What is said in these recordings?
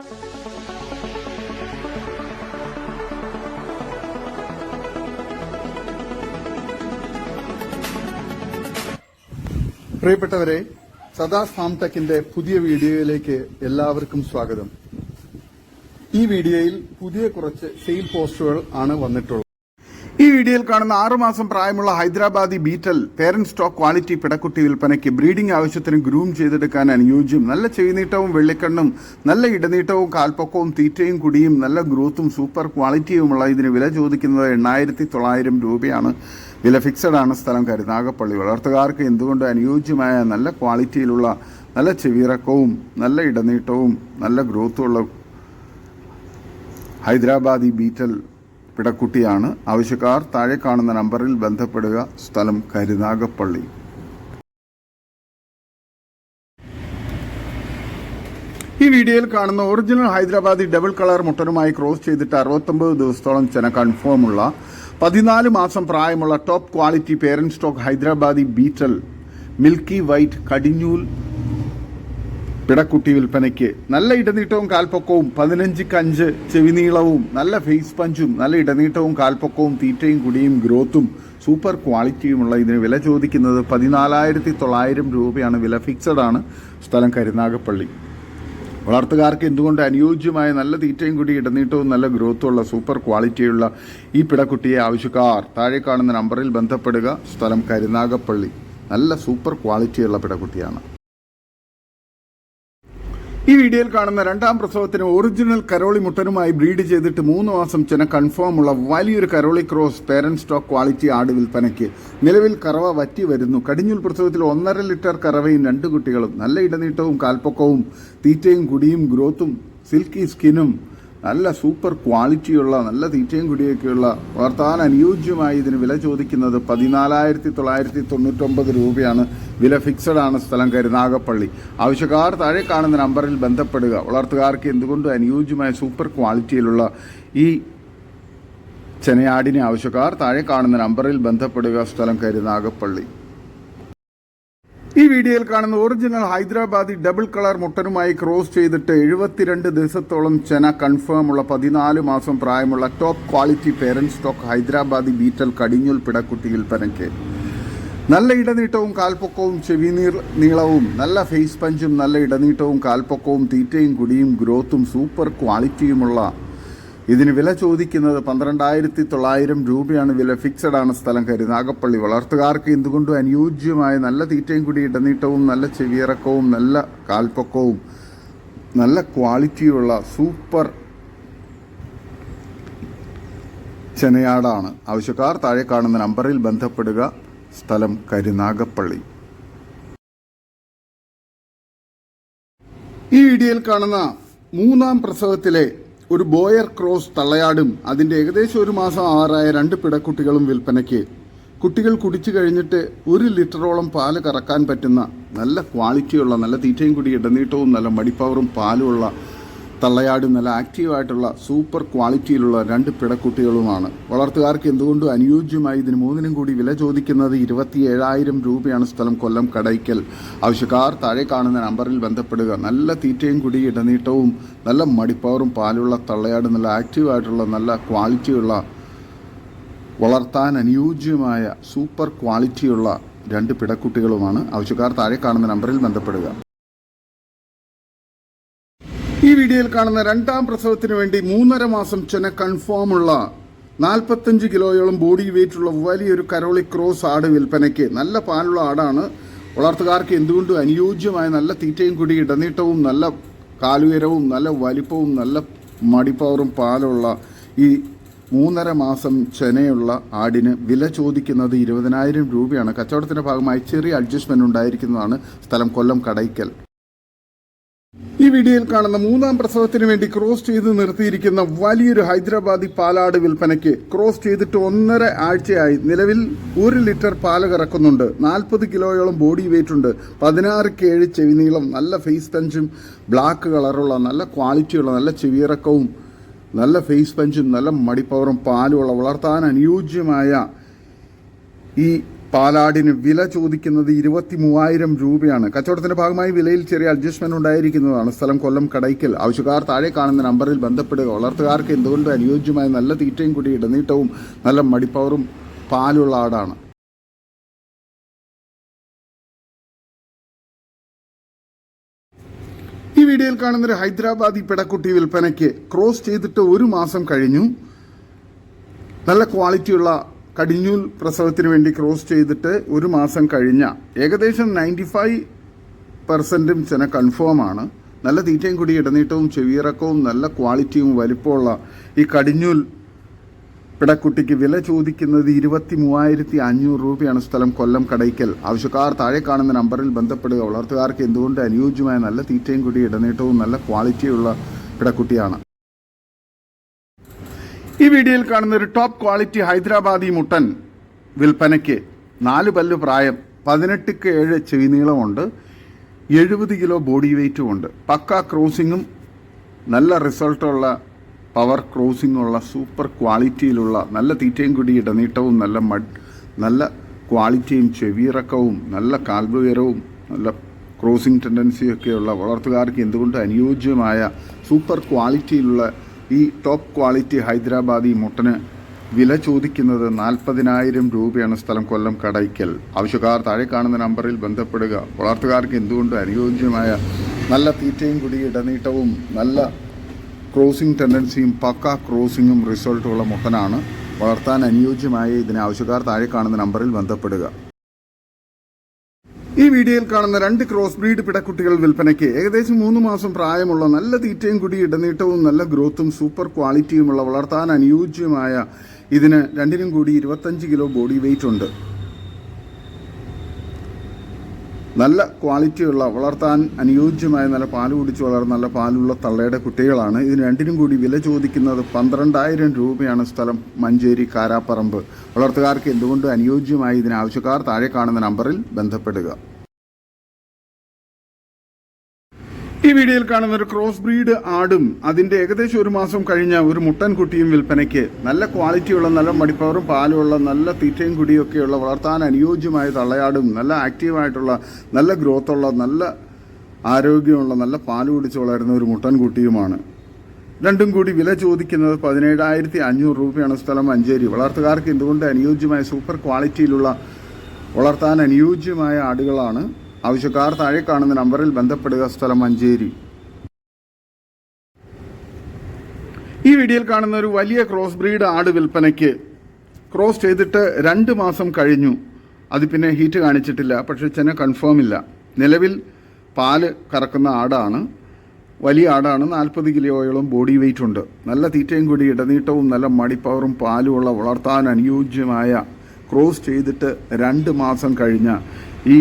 പ്രിയപ്പെട്ടവരെ, സദാസ് ഫാം ടെക്കിന്റെ പുതിയ വീഡിയോയിലേക്ക് എല്ലാവർക്കും സ്വാഗതം. ഈ വീഡിയോയിൽ പുതിയ കുറച്ച് സെയിൽ പോസ്റ്റുകൾ ആണ് വന്നിട്ടുള്ളത്. ഈ വീഡിയോയിൽ കാണുന്ന 6 മാസം പ്രായമുള്ള Hyderabadi Beetal parent stock quality പിടക്കുട്ടി വിൽപ്പനയ്ക്ക് ബ്രീഡിംഗ് ആവശ്യത്തിന് ഗ്രൂം ചെയ്തെടുക്കാൻ അനുയോജ്യം. നല്ല ചെവിനീട്ടവും വെള്ളിക്കണ്ണും നല്ല ഇടനീട്ടവും കാൽപ്പൊക്കവും തീറ്റയും കുടിയും നല്ല ഗ്രോത്തും സൂപ്പർ ക്വാളിറ്റിയുമുള്ള ഇതിന് വില ചോദിക്കുന്നത് 8,900 രൂപയാണ്. വില ഫിക്സഡ് ആണ്. സ്ഥലം കരുനാഗപ്പള്ളി. വളർത്തുകാർക്ക് എന്തുകൊണ്ട് അനുയോജ്യമായ നല്ല ക്വാളിറ്റിയിലുള്ള നല്ല ചെവിയിറക്കവും നല്ല ഇടനീട്ടവും നല്ല ഗ്രോത്തുമുള്ള ഹൈദരാബാദി ബീറ്റൽ പിടക്കുട്ടിയാണ്. ആവശ്യക്കാർ താഴെ കാണുന്ന നമ്പറിൽ ബന്ധപ്പെടുക. സ്ഥലം കരുനാഗപ്പള്ളി. ഈ വീഡിയോയിൽ കാണുന്ന ഒറിജിനൽ ഹൈദരാബാദി ഡബിൾ കളർ മുട്ടനുമായി ക്രോസ് ചെയ്തിട്ട് 69 ദിവസത്തോളം ചെന കൺഫേമുള്ള 14 മാസം പ്രായമുള്ള top quality parent stock Hyderabadi Beetal milky white കടിഞ്ഞൂൽ പിടക്കുട്ടി വിൽപ്പനയ്ക്ക്. നല്ല ഇടനീട്ടവും കാൽപ്പൊക്കവും 15 ചെവിനീളവും നല്ല ഫേസ് പഞ്ചും നല്ല ഇടനീട്ടവും കാൽപ്പൊക്കവും തീറ്റയും കുടിയും ഗ്രോത്തും സൂപ്പർ ക്വാളിറ്റിയുമുള്ള ഇതിന് വില ചോദിക്കുന്നത് 14,900 രൂപയാണ്. വില ഫിക്സഡ് ആണ്. സ്ഥലം കരുനാഗപ്പള്ളി. വളർത്തുകാർക്ക് എന്തുകൊണ്ട് അനുയോജ്യമായ നല്ല തീറ്റയും കൂടി ഇടനീട്ടവും നല്ല ഗ്രോത്തുമുള്ള സൂപ്പർ ക്വാളിറ്റിയുള്ള ഈ പിടക്കുട്ടിയെ ആവശ്യക്കാർ താഴെ കാണുന്ന നമ്പറിൽ ബന്ധപ്പെടുക. സ്ഥലം കരുനാഗപ്പള്ളി. നല്ല സൂപ്പർ ക്വാളിറ്റിയുള്ള പിടക്കുട്ടിയാണ്. ഈ വീഡിയോയിൽ കാണുന്ന 2ാം പ്രസവത്തിന് ഒറിജിനൽ കരോളി മുട്ടനുമായി ബ്രീഡ് ചെയ്തിട്ട് 3 മാസം ചെന കൺഫേമുള്ള വലിയൊരു കരോളി ക്രോസ് പേരന്റ് സ്റ്റോക്ക് ക്വാളിറ്റി ആട് വിൽപ്പനയ്ക്ക്. നിലവിൽ കറവ വറ്റി വരുന്നു. കടിഞ്ഞൂൽ പ്രസവത്തിൽ 1.5 ലിറ്റർ കറവയും 2 കുട്ടികളും. നല്ല ഇടനീട്ടവും കാൽപ്പൊക്കവും തീറ്റയും കുടിയും ഗ്രോത്തും സിൽക്കി സ്കിന്നും നല്ല സൂപ്പർ ക്വാളിറ്റിയുള്ള നല്ല തീറ്റയും കുടിയൊക്കെയുള്ള വളർത്താൻ അനുയോജ്യമായി ഇതിന് വില ചോദിക്കുന്നത് 14,999 രൂപയാണ്. വില ഫിക്സഡ് ആണ്. സ്ഥലം കരുനാഗപ്പള്ളി. ആവശ്യക്കാർ താഴെ കാണുന്ന നമ്പറിൽ ബന്ധപ്പെടുക. വളർത്തുകാർക്ക് എന്തുകൊണ്ട് അനുയോജ്യമായ സൂപ്പർ ക്വാളിറ്റിയിലുള്ള ഈ ചെനയാടിനെ ആവശ്യക്കാർ താഴെ കാണുന്ന നമ്പറിൽ ബന്ധപ്പെടുക. സ്ഥലം കരുനാഗപ്പള്ളി. ഈ വീഡിയോയിൽ കാണുന്ന ഒറിജിനൽ ഹൈദരാബാദി ഡബിൾ കളർ മുട്ടനുമായി ക്രോസ് ചെയ്തിട്ട് 72 ദിവസത്തോളം ചെന കൺഫേമുള്ള 14 മാസം പ്രായമുള്ള top quality parent stock Hyderabadi Beetal കടിഞ്ഞൂൽ പിടക്കുട്ടി വിൽപ്പനയ്ക്ക്. നല്ല ഇടനീട്ടവും കാൽപ്പൊക്കവും നീളവും നല്ല ഫേസ് പഞ്ചും നല്ല ഇടനീട്ടവും കാൽപ്പൊക്കവും തീറ്റയും കുടിയും ഗ്രോത്തും സൂപ്പർ ക്വാളിറ്റിയുമുള്ള ഇതിന് വില ചോദിക്കുന്നത് 12,900 രൂപയാണ്. വില ഫിക്സഡ് ആണ്. സ്ഥലം കരുനാഗപ്പള്ളി. വളർത്തുകാർക്ക് എന്തുകൊണ്ടും അനുയോജ്യമായ നല്ല തീറ്റയും കൂടി ഇടനീട്ടവും നല്ല ചെവിയിറക്കവും നല്ല കാൽപ്പൊക്കവും നല്ല ക്വാളിറ്റിയുള്ള സൂപ്പർ ചെനയാടാണ്. ആവശ്യക്കാർ താഴെ കാണുന്ന നമ്പറിൽ ബന്ധപ്പെടുക. സ്ഥലം കരുനാഗപ്പള്ളി. ഈ വീഡിയോയിൽ കാണുന്ന 3ാം പ്രസവത്തിലെ ഒരു ബോയർ ക്രോസ് തള്ളയാടും അതിൻ്റെ ഏകദേശം 1 മാസം ആറായ 2 പിടക്കുട്ടികളും വിൽപ്പനയ്ക്ക്. കുട്ടികൾ കുടിച്ചു കഴിഞ്ഞിട്ട് 1 ലിറ്ററോളം പാല് കറക്കാൻ പറ്റുന്ന നല്ല ക്വാളിറ്റിയുള്ള നല്ല തീറ്റയും കൂടി ഇടനീട്ടവും നല്ല മടിപ്പവറും പാലുമുള്ള തള്ളയാടും നല്ല ആക്റ്റീവായിട്ടുള്ള സൂപ്പർ ക്വാളിറ്റിയിലുള്ള 2 പിടക്കുട്ടികളുമാണ്. വളർത്തുകാർക്ക് എന്തുകൊണ്ടും അനുയോജ്യമായി ഇതിന് 3നും കൂടി വില ചോദിക്കുന്നത് 27,000 രൂപയാണ്. സ്ഥലം കൊല്ലം കടയ്ക്കൽ. ആവശ്യക്കാർ താഴെ കാണുന്ന നമ്പറിൽ ബന്ധപ്പെടുക. നല്ല തീറ്റയും കൂടി ഇടനീട്ടവും നല്ല മടിപ്പവറും പാലുള്ള തള്ളയാട് നല്ല ആക്റ്റീവായിട്ടുള്ള നല്ല ക്വാളിറ്റിയുള്ള വളർത്താൻ അനുയോജ്യമായ സൂപ്പർ ക്വാളിറ്റിയുള്ള 2 പിടക്കുട്ടികളുമാണ്. ആവശ്യക്കാർ താഴെ കാണുന്ന നമ്പറിൽ ബന്ധപ്പെടുക. ഈ വീഡിയോയിൽ കാണുന്ന 2ാം പ്രസവത്തിന് വേണ്ടി 3.5 മാസം ചെന കൺഫേമുള്ള 45 കിലോയോളം ബോഡി വെയിറ്റുള്ള വലിയൊരു കരോളി ക്രോസ് ആട് വിൽപ്പനയ്ക്ക്. നല്ല പാലുള്ള ആടാണ്. വളർത്തുകാർക്ക് എന്തുകൊണ്ടും അനുയോജ്യമായ നല്ല തീറ്റയും കൂടി ഇടനീട്ടവും നല്ല കാലുയരവും നല്ല വലിപ്പവും നല്ല മടിപ്പവറും പാലുള്ള ഈ 3.5 മാസം ചെനയുള്ള ആടിന് വില ചോദിക്കുന്നത് 20,000 രൂപയാണ്. കച്ചവടത്തിന്റെ ഭാഗമായി ചെറിയ അഡ്ജസ്റ്റ്മെന്റ് ഉണ്ടായിരിക്കുന്നതാണ്. സ്ഥലം കൊല്ലം കടയ്ക്കൽ. ഈ വീഡിയോയിൽ കാണുന്ന 3ാം പ്രസവത്തിന് വേണ്ടി ക്രോസ് ചെയ്ത് നിർത്തിയിരിക്കുന്ന വലിയൊരു ഹൈദരാബാദി പാലാട് വിൽപ്പനയ്ക്ക്. ക്രോസ് ചെയ്തിട്ട് 1.5 ആഴ്ചയായി. നിലവിൽ 1 ലിറ്റർ പാല് കറക്കുന്നുണ്ട്. 40 കിലോയോളം ബോഡി വെയിറ്റ് ഉണ്ട്. 16 ചെവിനീളം നല്ല ഫേസ് പഞ്ചും ബ്ലാക്ക് കളറുള്ള നല്ല ക്വാളിറ്റിയുള്ള നല്ല ചെവിയിറക്കവും നല്ല ഫേസ് പഞ്ചും നല്ല മടിപ്പവറും പാലുമുള്ള വളർത്താൻ അനുയോജ്യമായ ഈ പാലാടിന് വില ചോദിക്കുന്നത് 23,000 രൂപയാണ്. കച്ചവടത്തിന്റെ ഭാഗമായി വിലയിൽ ചെറിയ അഡ്ജസ്റ്റ്മെന്റ് ഉണ്ടായിരിക്കുന്നതാണ്. സ്ഥലം കൊല്ലം കടയ്ക്കൽ. ആവശ്യക്കാർ താഴെ കാണുന്ന നമ്പറിൽ ബന്ധപ്പെടുക. വളർത്തുകാർക്ക് എന്തുകൊണ്ട് അനുയോജ്യമായ നല്ല തീറ്റയും കൂടി ഇടനീട്ടവും നല്ല മടിപ്പവറും പാലുള്ള ആടാണ്. ഈ വീഡിയോയിൽ കാണുന്നൊരു ഹൈദരാബാദി പിടക്കുട്ടി വിൽപ്പനയ്ക്ക്. ക്രോസ് ചെയ്തിട്ട് 1 മാസം കഴിഞ്ഞു. നല്ല ക്വാളിറ്റിയുള്ള കടിഞ്ഞൂൽ പ്രസവത്തിന് വേണ്ടി ക്രോസ് ചെയ്തിട്ട് 1 മാസം കഴിഞ്ഞ ഏകദേശം 95% ചെന കൺഫേം ആണ്. നല്ല തീറ്റയും കൂടി ഇടനീട്ടവും ചെവിയിറക്കവും നല്ല ക്വാളിറ്റിയും വലിപ്പമുള്ള ഈ കടിഞ്ഞൂൽ പിടക്കുട്ടിക്ക് വില ചോദിക്കുന്നത് 23,500 രൂപയാണ്. സ്ഥലം കൊല്ലം കടയ്ക്കൽ. ആവശ്യക്കാർ താഴെ കാണുന്ന നമ്പറിൽ ബന്ധപ്പെടുക. വളർത്തുകാർക്ക് എന്തുകൊണ്ട് അനുയോജ്യമായ നല്ല തീറ്റയും കൂടി ഇടനീട്ടവും നല്ല ക്വാളിറ്റിയുള്ള പിടക്കുട്ടിയാണ്. ഈ വീഡിയോയിൽ കാണുന്ന ഒരു ടോപ്പ് ക്വാളിറ്റി ഹൈദരാബാദി മുട്ടൻ വിൽപ്പനയ്ക്ക്. 4 പല്ല് പ്രായം, 18-7 ചെവി നീളമുണ്ട്, 70 കിലോ ബോഡി വെയ്റ്റും ഉണ്ട്. പക്ക ക്രോസിങ്ങും നല്ല റിസൾട്ടുള്ള പവർ ക്രോസിങ്ങുള്ള സൂപ്പർ ക്വാളിറ്റിയിലുള്ള നല്ല തീറ്റയും കൂടി ഇടനീട്ടവും നല്ല ക്വാളിറ്റിയും ചെവിയിറക്കവും നല്ല കാൽവുയരവും നല്ല ക്രോസിംഗ് ടെൻഡൻസിയൊക്കെയുള്ള വളർത്തുകാർക്ക് എന്തുകൊണ്ട് അനുയോജ്യമായ സൂപ്പർ ക്വാളിറ്റിയിലുള്ള ഈ ടോപ്പ് ക്വാളിറ്റി ഹൈദരാബാദി മുട്ടന് വില ചോദിക്കുന്നത് 40,000 രൂപയാണ്. സ്ഥലം കൊല്ലം കടയ്ക്കൽ. ആവശ്യക്കാർ താഴെ കാണുന്ന നമ്പറിൽ ബന്ധപ്പെടുക. വളർത്തുകാർക്ക് എന്തുകൊണ്ട് അനുയോജ്യമായ നല്ല തീറ്റയും കൂടി ഇടനീട്ടവും നല്ല ക്രോസിംഗ് ടെൻഡൻസിയും പക്ക ക്രോസിങ്ങും റിസൾട്ടുള്ള മുട്ടനാണ്. വളർത്താൻ അനുയോജ്യമായ ഇതിന് ആവശ്യക്കാർ താഴെ കാണുന്ന നമ്പറിൽ ബന്ധപ്പെടുക. ഈ വീഡിയോയിൽ കാണുന്ന 2 ക്രോസ് ബ്രീഡ് പിടക്കുട്ടികൾ വിൽപ്പനയ്ക്ക്. ഏകദേശം 3 മാസം പ്രായമുള്ള നല്ല തീറ്റയും കൂടി ഇടനീട്ടവും നല്ല ഗ്രോത്തും സൂപ്പർ ക്വാളിറ്റിയുമുള്ള വളർത്താൻ അനുയോജ്യമായ ഇതിന് രണ്ടിനും കൂടി 25 കിലോ ബോഡി വെയ്റ്റ് ഉണ്ട്. നല്ല ക്വാളിറ്റിയുള്ള വളർത്താൻ അനുയോജ്യമായ നല്ല പാല് കുടിച്ച് വളർന്ന നല്ല പാലുള്ള തള്ളയുടെ കുട്ടികളാണ്. ഇതിന് രണ്ടിനും കൂടി വില ചോദിക്കുന്നത് 12,000 രൂപയാണ്. സ്ഥലം മഞ്ചേരി കാരാപ്പറമ്പ്. വളർത്തുകാർക്ക് എന്തുകൊണ്ട് അനുയോജ്യമായി ഇതിന് ആവശ്യക്കാർ താഴെ കാണുന്ന നമ്പറിൽ ബന്ധപ്പെടുക. ഈ വീഡിയോയിൽ കാണുന്ന ഒരു ക്രോസ് ബ്രീഡ് ആടും അതിന്റെ ഏകദേശം 1 മാസം കഴിഞ്ഞ ഒരു മുട്ടൻ കുട്ടിയും വിൽപ്പനയ്ക്ക്. നല്ല ക്വാളിറ്റിയുള്ള നല്ല മടിപ്പവറും പാലുള്ള നല്ല തീറ്റയും കുടിയൊക്കെയുള്ള വളർത്താൻ അനുയോജ്യമായ തള്ളയാടും നല്ല ആക്റ്റീവായിട്ടുള്ള നല്ല ഗ്രോത്തുള്ള നല്ല ആരോഗ്യമുള്ള നല്ല പാല് കുടിച്ച് വളരുന്ന ഒരു മുട്ടൻ കുട്ടിയുമാണ്. രണ്ടും കൂടി വില ചോദിക്കുന്നത് 17,500 രൂപയാണ്. സ്ഥലം മഞ്ചേരി. വളർത്തുകാർക്ക് എന്തുകൊണ്ട് അനുയോജ്യമായ സൂപ്പർ ക്വാളിറ്റിയിലുള്ള വളർത്താൻ അനുയോജ്യമായ ആടുകളാണ്. ആവശ്യക്കാർ താഴെ കാണുന്ന നമ്പറിൽ ബന്ധപ്പെടുക. സ്ഥലം മഞ്ചേരി. ഈ വീഡിയോയിൽ കാണുന്ന ഒരു വലിയ ക്രോസ് ബ്രീഡ് ആട് വിൽപ്പനയ്ക്ക്. ക്രോസ് ചെയ്തിട്ട് 2 മാസം കഴിഞ്ഞു. അത് പിന്നെ ഹീറ്റ് കാണിച്ചിട്ടില്ല, പക്ഷേ ചെന കൺഫേം ഇല്ല. നിലവിൽ പാല് കറക്കുന്ന ആടാണ്. വലിയ ആടാണ്. 40 കിലോയോളം ബോഡി വെയ്റ്റ് ഉണ്ട്. നല്ല തീറ്റയും കൂടി ഇടനീട്ടവും നല്ല മടിപ്പവറും പാലുമുള്ള വളർത്താൻ അനുയോജ്യമായ ക്രോസ് ചെയ്തിട്ട് 2 മാസം കഴിഞ്ഞ ഈ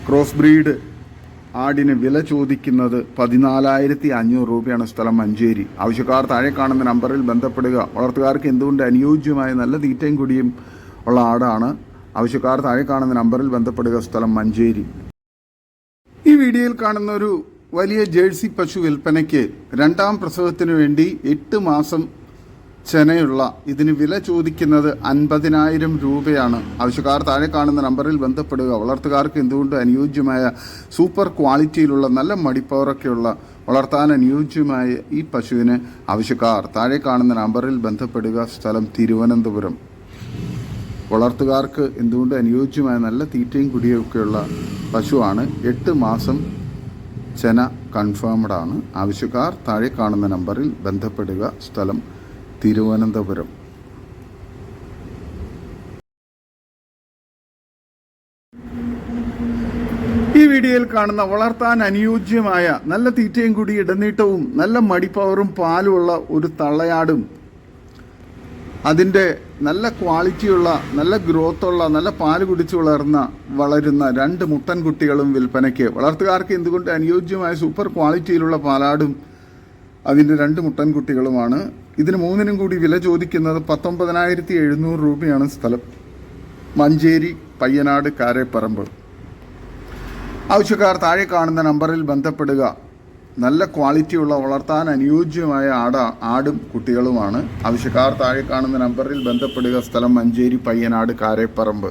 ക്രോസ് ബ്രീഡ് ആടിന് വില ചോദിക്കുന്നത് 14,500 രൂപയാണ്. സ്ഥലം മഞ്ചേരി. ആവശ്യക്കാർ താഴെ കാണുന്ന നമ്പറിൽ ബന്ധപ്പെടുക. വളർത്തുകാർക്ക് എന്തുകൊണ്ട് അനുയോജ്യമായ നല്ല തീറ്റയും കൂടിയും ഉള്ള ആടാണ്. ആവശ്യക്കാർ താഴെ കാണുന്ന നമ്പറിൽ ബന്ധപ്പെടുക. സ്ഥലം മഞ്ചേരി. ഈ വീഡിയോയിൽ കാണുന്ന ഒരു വലിയ ജേഴ്സി പശു വിൽപ്പനയ്ക്ക്. 2ാം പ്രസവത്തിന് വേണ്ടി 8 മാസം ചെനയുള്ള ഇതിന് വില ചോദിക്കുന്നത് 50,000 രൂപയാണ്. ആവശ്യക്കാർ താഴെ കാണുന്ന നമ്പറിൽ ബന്ധപ്പെടുക. വളർത്തുകാർക്ക് എന്തുകൊണ്ട് അനുയോജ്യമായ സൂപ്പർ ക്വാളിറ്റിയിലുള്ള നല്ല മടിപ്പവറൊക്കെയുള്ള വളർത്താൻ അനുയോജ്യമായ ഈ പശുവിന് ആവശ്യക്കാർ താഴെ കാണുന്ന നമ്പറിൽ ബന്ധപ്പെടുക. സ്ഥലം തിരുവനന്തപുരം. വളർത്തുകാർക്ക് എന്തുകൊണ്ട് അനുയോജ്യമായ നല്ല തീറ്റയും കുടിയൊക്കെയുള്ള പശുവാണ്. 8 മാസം ചെന കൺഫേംഡ് ആണ്. ആവശ്യക്കാർ താഴെ കാണുന്ന നമ്പറിൽ ബന്ധപ്പെടുക. സ്ഥലം തിരുവനന്തപുരം. ഈ വീഡിയോയിൽ കാണുന്ന വളർത്താൻ അനുയോജ്യമായ നല്ല തീറ്റയും കൂടി ഇടനീട്ടവും നല്ല മടിപ്പവറും പാലുമുള്ള ഒരു തള്ളയാടും അതിൻ്റെ നല്ല ക്വാളിറ്റിയുള്ള നല്ല ഗ്രോത്തുള്ള നല്ല പാല് കുടിച്ച് വളരുന്ന 2 മുട്ടൻ കുട്ടികളും വിൽപ്പനയ്ക്ക്. വളർത്തുകാർക്ക് എന്തുകൊണ്ട് അനുയോജ്യമായ സൂപ്പർ ക്വാളിറ്റിയിലുള്ള പാലാടും അതിൻ്റെ 2 മുട്ടൻ കുട്ടികളുമാണ്. ഇതിന് 3നും കൂടി വില ചോദിക്കുന്നത് 19,700 രൂപയാണ്. സ്ഥലം മഞ്ചേരി പയ്യനാട് കാരേപ്പറമ്പ്. ആവശ്യക്കാർ താഴെ കാണുന്ന നമ്പറിൽ ബന്ധപ്പെടുക. നല്ല ക്വാളിറ്റിയുള്ള വളർത്താൻ അനുയോജ്യമായ ആടും കുട്ടികളുമാണ്. ആവശ്യക്കാർ താഴെ കാണുന്ന നമ്പറിൽ ബന്ധപ്പെടുക. സ്ഥലം മഞ്ചേരി പയ്യനാട് കാരേപ്പറമ്പ്.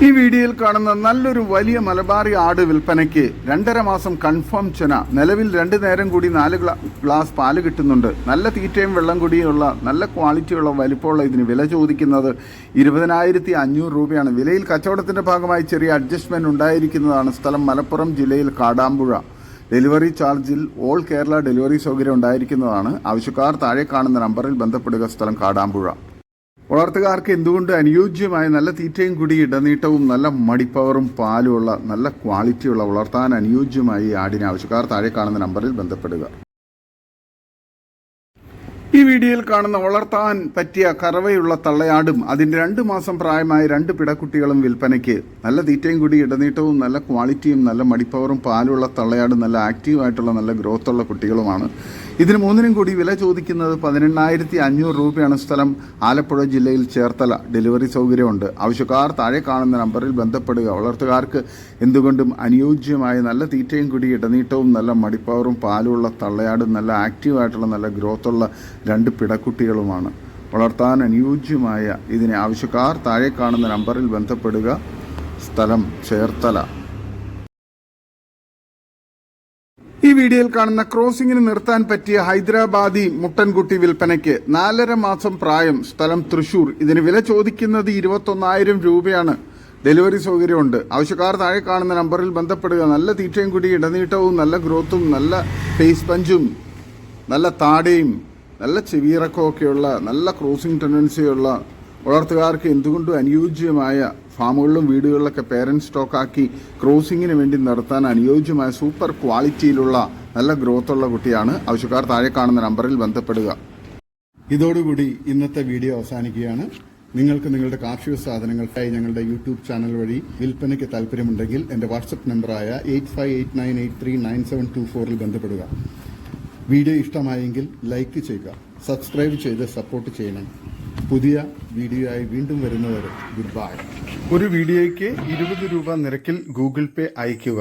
ഈ വീഡിയോയിൽ കാണുന്ന നല്ലൊരു വലിയ മലബാറി ആട് വിൽപ്പനയ്ക്ക് 2.5 മാസം കൺഫേം ചെന. നിലവിൽ 2 നേരം കൂടി 4 ഗ്ലാസ് പാല് കിട്ടുന്നുണ്ട്. നല്ല തീറ്റയും വെള്ളം കൂടിയുള്ള നല്ല ക്വാളിറ്റിയുള്ള വലിപ്പമുള്ള ഇതിന് വില ചോദിക്കുന്നത് 20,500 രൂപയാണ്. വിലയിൽ കച്ചവടത്തിന്റെ ഭാഗമായി ചെറിയ അഡ്ജസ്റ്റ്മെന്റ് ഉണ്ടായിരിക്കുന്നതാണ്. സ്ഥലം മലപ്പുറം ജില്ലയിൽ കാടാമ്പുഴ. ഡെലിവറി ചാർജിൽ ഓൾ കേരള ഡെലിവറി സൗകര്യം ഉണ്ടായിരിക്കുന്നതാണ്. ആവശ്യക്കാർ താഴെ കാണുന്ന നമ്പറിൽ ബന്ധപ്പെടുക. സ്ഥലം കാടാമ്പുഴ. വളർത്തുകാർക്ക് എന്തുകൊണ്ട് അനുയോജ്യമായ നല്ല തീറ്റയും കൂടി ഇടനീട്ടവും നല്ല മടിപ്പവറും പാലുമുള്ള നല്ല ക്വാളിറ്റിയുള്ള വളർത്താൻ അനുയോജ്യമായി ആടിനെ ആവശ്യക്കാർ താഴെ കാണുന്ന നമ്പറിൽ ബന്ധപ്പെടുക. ഈ വീഡിയോയിൽ കാണുന്ന വളർത്താൻ പറ്റിയ കറവയുള്ള തള്ളയാടും അതിൻ്റെ 2 മാസം പ്രായമായ 2 പിടക്കുട്ടികളും വിൽപ്പനയ്ക്ക്. നല്ല തീറ്റയും കൂടി ഇടനീട്ടവും നല്ല ക്വാളിറ്റിയും നല്ല മടിപ്പവറും പാലുള്ള തള്ളയാടും നല്ല ആക്റ്റീവായിട്ടുള്ള നല്ല ഗ്രോത്തുള്ള കുട്ടികളുമാണ്. ഇതിന് 3നും കൂടി വില ചോദിക്കുന്നത് 18,500 രൂപയാണ്. സ്ഥലം ആലപ്പുഴ ജില്ലയിൽ ചേർത്തല. ഡെലിവറി സൗകര്യമുണ്ട്. ആവശ്യക്കാർ താഴെ കാണുന്ന നമ്പറിൽ ബന്ധപ്പെടുക. വളർത്തുകാർക്ക് എന്തുകൊണ്ടും അനുയോജ്യമായ നല്ല തീറ്റയും കൂടി ഇടനീട്ടവും നല്ല മടിപ്പവറും പാലുള്ള തള്ളയാടും നല്ല ആക്റ്റീവായിട്ടുള്ള നല്ല ഗ്രോത്തുള്ള 2 പിടക്കുട്ടികളുമാണ്. വളർത്താൻ അനുയോജ്യമായ ഇതിനെ ആവശ്യക്കാർ താഴെ കാണുന്ന നമ്പറിൽ ബന്ധപ്പെടുക. സ്ഥലം ചേർത്തല. ഈ വീഡിയോയിൽ കാണുന്ന ക്രോസിംഗിന് നിർത്താൻ പറ്റിയ ഹൈദരാബാദി മുട്ടൻകുട്ടി വിൽപ്പനയ്ക്ക്. 4.5 മാസം പ്രായം. സ്ഥലം തൃശൂർ. ഇതിന് വില ചോദിക്കുന്നത് 21,000 രൂപയാണ്. ഡെലിവറി സൗകര്യമുണ്ട്. ആവശ്യക്കാർ താഴെ കാണുന്ന നമ്പറിൽ ബന്ധപ്പെടുക. നല്ല തീറ്റയും കൂടി ഇടനീട്ടവും നല്ല ഗ്രോത്തും നല്ല ഫേസ് പഞ്ചും നല്ല താടയും നല്ല ചെവിയിറക്കമൊക്കെയുള്ള നല്ല ക്രോസിംഗ് ടെൻഡൻസിയുള്ള വളർത്തുകാർക്ക് എന്തുകൊണ്ടും അനുയോജ്യമായ ഫാമുകളിലും വീടുകളിലൊക്കെ പേരൻറ് സ്റ്റോക്കാക്കി ക്രോസിങ്ങിന് വേണ്ടി നടത്താൻ അനുയോജ്യമായ സൂപ്പർ ക്വാളിറ്റിയിലുള്ള നല്ല ഗ്രോത്തുള്ള കുട്ടിയാണ്. ആവശ്യക്കാർ താഴെ കാണുന്ന നമ്പറിൽ ബന്ധപ്പെടുക. ഇതോടുകൂടി ഇന്നത്തെ വീഡിയോ അവസാനിക്കുകയാണ്. നിങ്ങൾക്ക് നിങ്ങളുടെ കാർഷിക സാധനങ്ങൾക്കായി ഞങ്ങളുടെ യൂട്യൂബ് ചാനൽ വഴി വിൽപ്പനയ്ക്ക് താല്പര്യമുണ്ടെങ്കിൽ എൻ്റെ വാട്സപ്പ് നമ്പറായ 8589839724 ബന്ധപ്പെടുക. വീഡിയോ ഇഷ്ടമായെങ്കിൽ ലൈക്ക് ചെയ്യുക, സബ്സ്ക്രൈബ് ചെയ്ത് സപ്പോർട്ട് ചെയ്യണം. പുതിയ വീഡിയോ ആയി വീണ്ടും വരുന്നവരെ ഗുഡ് ബൈ. ഒരു വീഡിയോയ്ക്ക് 20 രൂപ നിരക്കിൽ ഗൂഗിൾ പേ അയയ്ക്കുക.